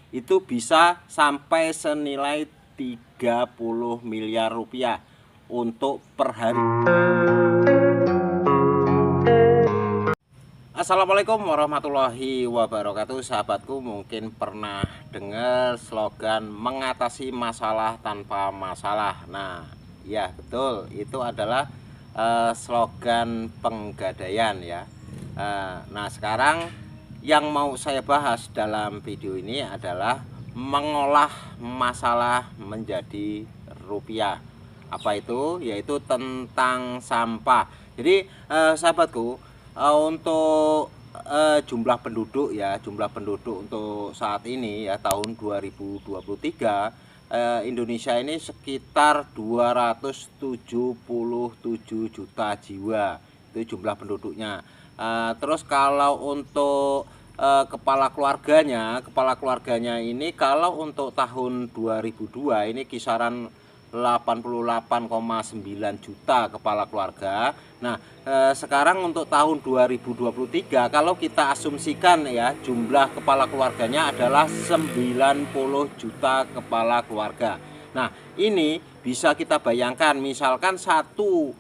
itu bisa sampai senilai 30 miliar rupiah untuk per hari. Assalamualaikum warahmatullahi wabarakatuh. Sahabatku mungkin pernah dengar slogan mengatasi masalah tanpa masalah. Nah ya betul, itu adalah slogan Penggadaian ya. Nah sekarang yang mau saya bahas dalam video ini adalah mengolah masalah menjadi rupiah. Apa itu? Yaitu tentang sampah. Jadi sahabatku, untuk jumlah penduduk ya, jumlah penduduk untuk saat ini ya tahun 2023, Indonesia ini sekitar 277 juta jiwa, itu jumlah penduduknya. Terus kalau untuk kepala keluarganya ini kalau untuk tahun 2002 ini kisaran 88,9 juta kepala keluarga. Nah sekarang untuk tahun 2023 kalau kita asumsikan ya, jumlah kepala keluarganya adalah 90 juta kepala keluarga. Nah ini bisa kita bayangkan, misalkan satu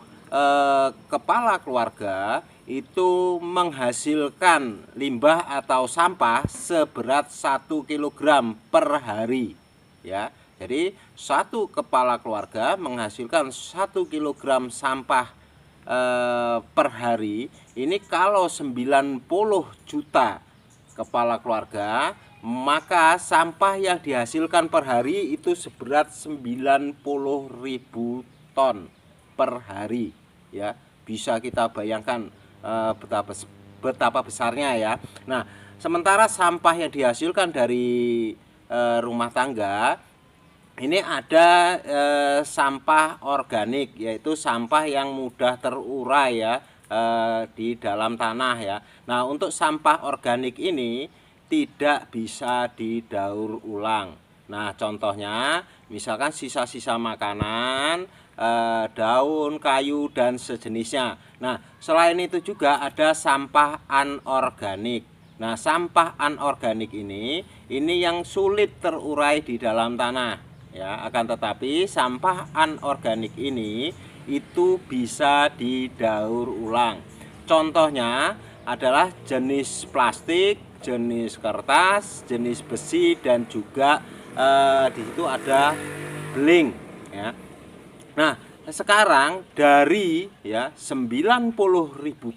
kepala keluarga itu menghasilkan limbah atau sampah seberat 1 kg per hari ya. Jadi satu kepala keluarga menghasilkan 1 kg sampah per hari. Ini kalau 90 juta kepala keluarga, maka sampah yang dihasilkan per hari itu seberat 90.000 ton per hari ya. Bisa kita bayangkan betapa besarnya ya. Nah sementara sampah yang dihasilkan dari rumah tangga ini ada sampah organik, yaitu sampah yang mudah terurai ya di dalam tanah ya. Nah untuk sampah organik ini tidak bisa didaur ulang. Nah contohnya misalkan sisa-sisa makanan, daun, kayu, dan sejenisnya. Nah selain itu juga ada sampah anorganik. Nah sampah anorganik ini yang sulit terurai di dalam tanah ya. Akan tetapi sampah anorganik ini itu bisa didaur ulang. Contohnya adalah jenis plastik, jenis kertas, jenis besi, dan juga di situ ada beling ya. Nah sekarang dari ya 90.000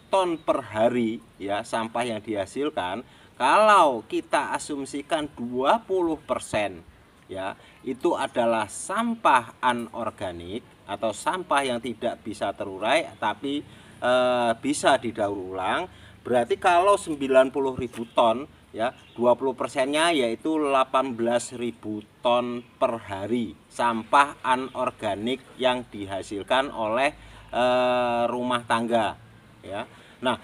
ton per hari ya sampah yang dihasilkan, kalau kita asumsikan 20% ya itu adalah sampah anorganik atau sampah yang tidak bisa terurai tapi bisa didaur ulang. Berarti kalau 90.000 ton ya 20%-nya yaitu 18.000 ton per hari sampah anorganik yang dihasilkan oleh rumah tangga ya. Nah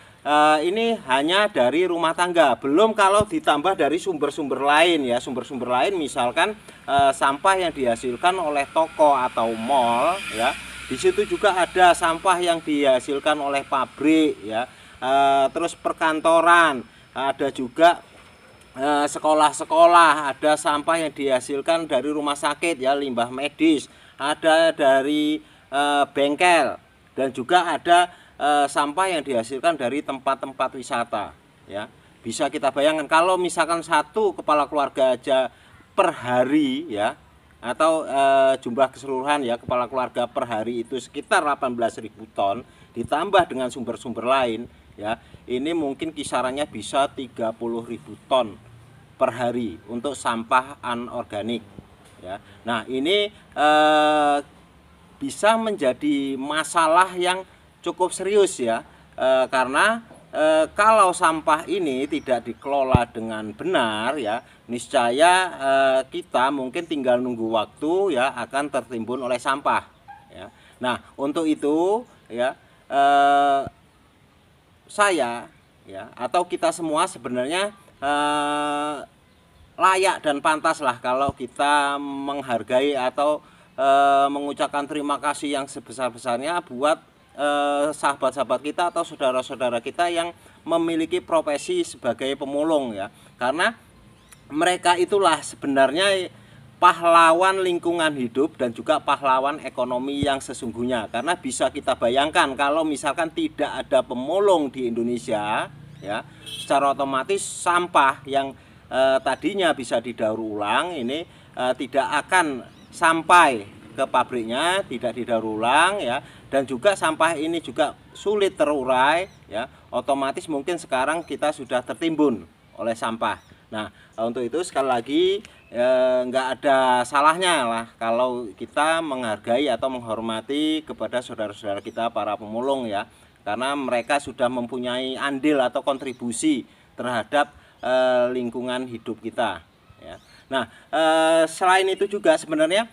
ini hanya dari rumah tangga, belum kalau ditambah dari sumber-sumber lain ya. Sumber-sumber lain misalkan sampah yang dihasilkan oleh toko atau mall ya. Di situ juga ada sampah yang dihasilkan oleh pabrik ya. Terus perkantoran, ada juga sekolah-sekolah, ada sampah yang dihasilkan dari rumah sakit ya, limbah medis, ada dari bengkel, dan juga ada sampah yang dihasilkan dari tempat-tempat wisata ya. Bisa kita bayangkan kalau misalkan satu kepala keluarga aja per hari ya, atau jumlah keseluruhan ya kepala keluarga per hari itu sekitar 18.000 ton, ditambah dengan sumber-sumber lain ya, ini mungkin kisarannya bisa 30.000 ton per hari untuk sampah anorganik ya. Nah ini bisa menjadi masalah yang cukup serius ya, karena kalau sampah ini tidak dikelola dengan benar ya, niscaya kita mungkin tinggal nunggu waktu ya akan tertimbun oleh sampah ya. Nah untuk itu ya saya ya atau kita semua sebenarnya layak dan pantas lah kalau kita menghargai atau mengucapkan terima kasih yang sebesar-besarnya buat sahabat-sahabat kita atau saudara-saudara kita yang memiliki profesi sebagai pemulung ya. Karena mereka itulah sebenarnya pahlawan lingkungan hidup dan juga pahlawan ekonomi yang sesungguhnya. Karena bisa kita bayangkan kalau misalkan tidak ada pemulung di Indonesia, ya, secara otomatis sampah yang tadinya bisa didaur ulang ini tidak akan sampai ke pabriknya, tidak didaur ulang, ya, dan juga sampah ini juga sulit terurai, ya, otomatis mungkin sekarang kita sudah tertimbun oleh sampah. Nah, untuk itu sekali lagi nggak ada salahnya lah kalau kita menghargai atau menghormati kepada saudara-saudara kita para pemulung, ya, karena mereka sudah mempunyai andil atau kontribusi terhadap lingkungan hidup kita, ya. Nah, selain itu juga sebenarnya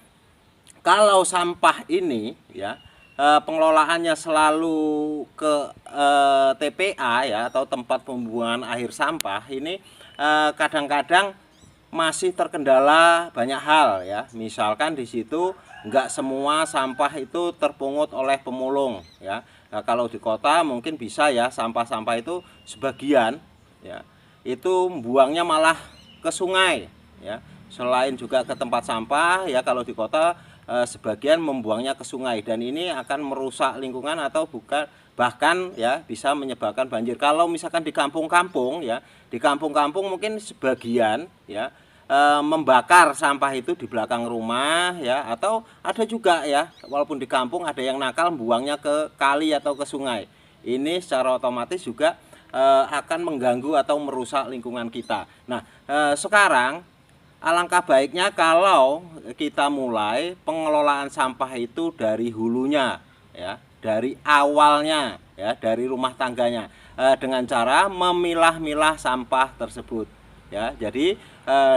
kalau sampah ini, ya, pengelolaannya selalu ke TPA, ya, atau tempat pembuangan akhir sampah ini kadang-kadang masih terkendala banyak hal, ya. Misalkan di situ nggak semua sampah itu terpungut oleh pemulung, ya. Nah, kalau di kota mungkin bisa, ya, sampah-sampah itu sebagian, ya, itu buangnya malah ke sungai, ya. Selain juga ke tempat sampah, ya, kalau di kota sebagian membuangnya ke sungai, dan ini akan merusak lingkungan atau bukan bahkan, ya, bisa menyebabkan banjir. Kalau misalkan di kampung-kampung, ya, di kampung-kampung mungkin sebagian, ya, membakar sampah itu di belakang rumah, ya, atau ada juga, ya, walaupun di kampung ada yang nakal buangnya ke kali atau ke sungai. Ini secara otomatis juga akan mengganggu atau merusak lingkungan kita. Nah, sekarang alangkah baiknya kalau kita mulai pengelolaan sampah itu dari hulunya, ya, dari awalnya, ya, dari rumah tangganya, dengan cara memilah-milah sampah tersebut, ya. Jadi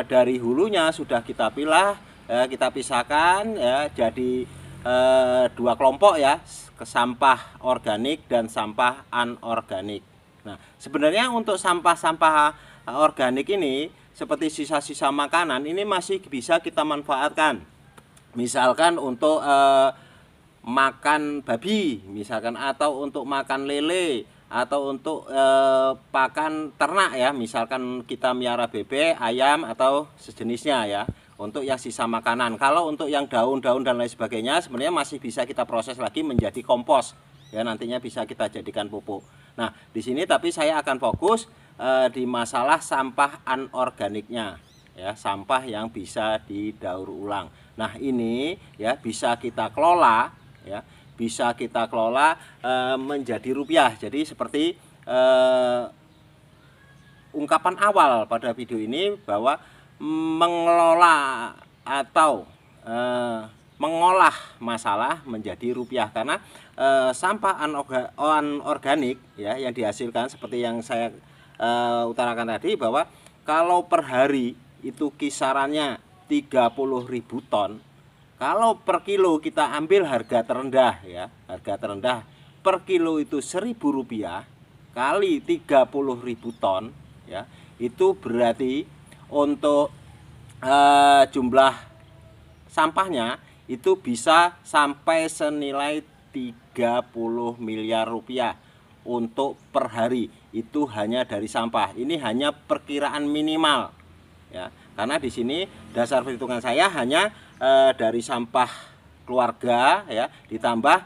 dari hulunya sudah kita pilah, kita pisahkan, ya, jadi dua kelompok, ya, ke sampah organik dan sampah anorganik. Nah, sebenarnya untuk sampah-sampah organik ini seperti sisa-sisa makanan ini masih bisa kita manfaatkan. Misalkan untuk makan babi, misalkan, atau untuk makan lele, atau untuk pakan ternak, ya, misalkan kita miara bebek, ayam, atau sejenisnya, ya, untuk yang sisa makanan. Kalau untuk yang daun-daun dan lain sebagainya sebenarnya masih bisa kita proses lagi menjadi kompos, ya, nantinya bisa kita jadikan pupuk. Nah, di sini tapi saya akan fokus di masalah sampah anorganiknya, ya, sampah yang bisa didaur ulang. Nah, ini, ya, bisa kita kelola, ya, bisa kita kelola menjadi rupiah. Jadi seperti ungkapan awal pada video ini bahwa mengelola atau mengolah masalah menjadi rupiah, karena sampah anorganik, ya, yang dihasilkan seperti yang saya utarakan tadi, bahwa kalau per hari itu kisarannya 30.000 ton. Kalau per kilo kita ambil harga terendah, ya, harga terendah per kilo itu Rp1.000 kali 30.000 ton, ya, itu berarti untuk jumlah sampahnya itu bisa sampai senilai 30 miliar rupiah untuk per hari. Itu hanya dari sampah. Ini hanya perkiraan minimal, ya, karena di sini dasar perhitungan saya hanya dari sampah keluarga, ya, ditambah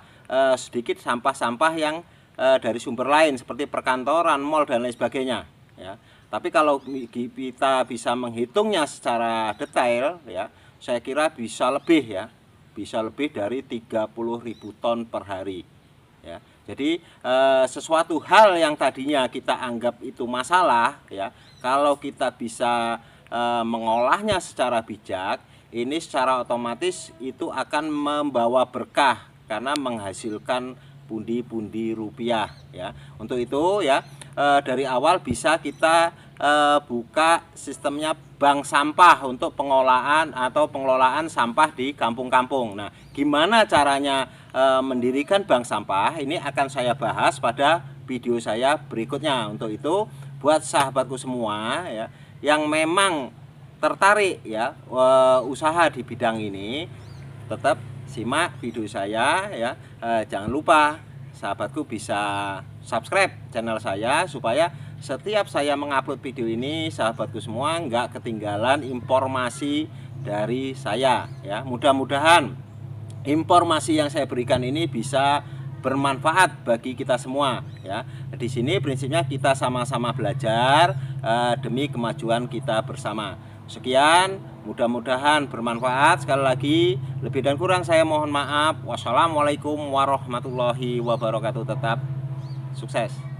sedikit sampah-sampah yang dari sumber lain seperti perkantoran, mal, dan lain sebagainya, ya. Tapi kalau kita bisa menghitungnya secara detail, ya, saya kira bisa lebih, ya, bisa lebih dari 30.000 ton per hari, ya. Jadi sesuatu hal yang tadinya kita anggap itu masalah, ya, kalau kita bisa mengolahnya secara bijak, ini secara otomatis itu akan membawa berkah karena menghasilkan pundi-pundi rupiah, ya. Untuk itu, ya, dari awal bisa kita buka sistemnya bank sampah untuk pengolahan atau pengelolaan sampah di kampung-kampung. Nah, gimana caranya mendirikan bank sampah? Ini akan saya bahas pada video saya berikutnya. Untuk itu, buat sahabatku semua, ya, yang memang tertarik, ya, usaha di bidang ini, tetap simak video saya, ya. Jangan lupa sahabatku bisa subscribe channel saya supaya setiap saya mengupload video ini, sahabatku semua, nggak ketinggalan informasi dari saya ya. Mudah-mudahan informasi yang saya berikan ini bisa bermanfaat bagi kita semua ya. Di sini prinsipnya kita sama-sama belajar demi kemajuan kita bersama. Sekian, mudah-mudahan bermanfaat. Sekali lagi, lebih dan kurang saya mohon maaf. Wassalamualaikum warahmatullahi wabarakatuh. Tetap sukses.